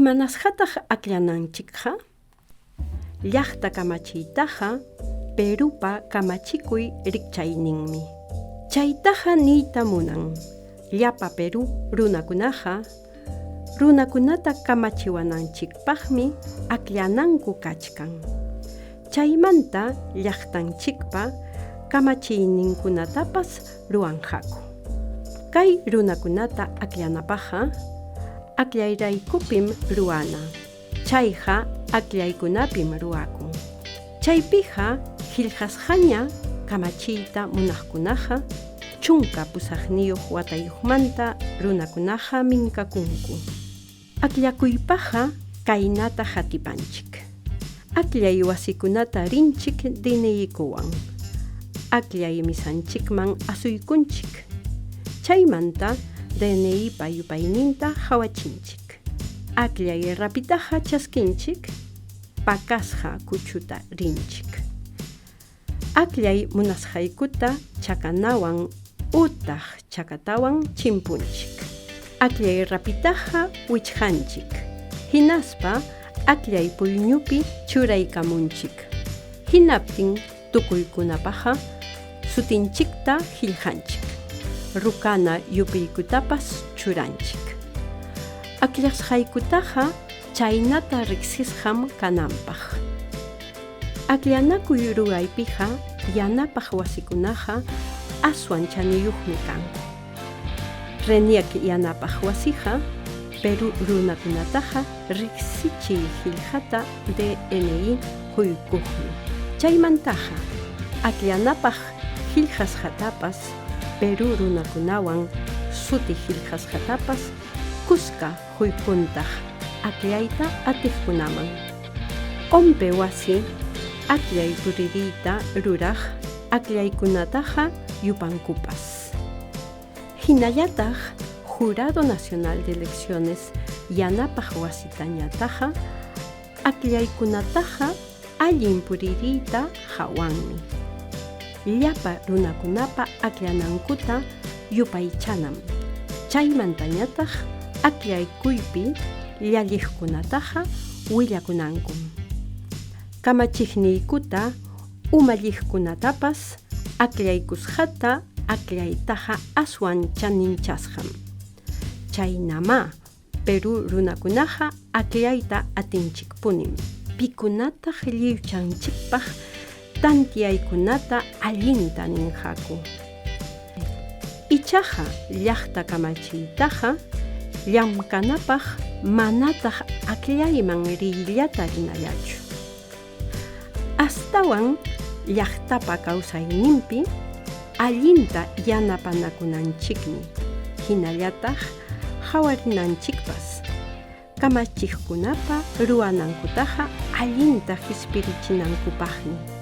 Imanasqataq akllananchikqa? Llaqta kamachiytaqa Perupa kamachikuy rikchayninmi. Chaytaqa niyta munan llapa Peru runakunata kamachiwananchikpaqmi akllananku kachkan. Chaymanta llaqtanchikpa kamachiyninkunatapas ruwanqaku. Kay runakunata akllanapaqqa akllayraykupim ruwana. Chayqa aklaykunapim ruwakun. Chaypiqa qillqasqaña kamachiyta munaqkunaqa chunka pusaqniyuq watayuqmanta runakunaqa minkakunku. Aklakuypaqa kaynata hatipanchik. Aklay wasikunata rinchik diniykuwan. Aklay misanchikman asuykunchik. Chaymanta DNIpa yupayninta hawachinchik. Aklay rapitaqa chaskinchik. Pakasqa kuchuta rinchik. Aklay munasqaykuta chakanawan utaq chakatawan chimpunchik. Aklay rapitaqa wichqanchik. Hinaspa aklay puyñupi churaykamunchik. Hinaptin tukuykunapaqa sutinchikta qillqanchik. Rukana yupiykutapas churanchik. Akllashqaykutaqa chaynata riqsisqam kananpaq. Akllanakuy ruwaypiqa yanapaq wasikunaqa aswan chaniyuqmi kan. Reniak yanapaq wasiqa Peru runakunataqa riqsichiy qillqata DNI quykuqmi. Chaymantaqa akllanapaq qillqasqatapas Peru runakunawan suti qillqasqatapas kuska quykuntaq aklayta atiqkunaman. Qompe wasi aklay puririyta ruraq aklaykunataqa yupankupas. Hinallataq Jurado Nacional de Elecciones yanapaq wasitañataqa aklaykunataqa allin puririyta hawanmi. Llapa runakunapa akllanankuta yupaychanam. Chaymantañataq aklaykuypi llalliqkunataqa willakunankum. Kamachiqniykuta umalliqkunatapas aklaykusqata aklaytaqa aswan chaninchasqam. Chaynama Peru runakunaqa aklayta atinchikpunim. Pikunataq lliwchanchikpaq tantiyaykunata allinta ninqaku. Ichaqa llaqta kamachiytaqa llamkanapaq manataq aklayman riyllata rinallachu. Astawan llaqtapa kawsayninpi allinta yanapanakunanchikmi. Hinallataq hawarinanchikpas. Kamachiqkunapa ruwanankutaqa allinta hispirichinankupaqmi.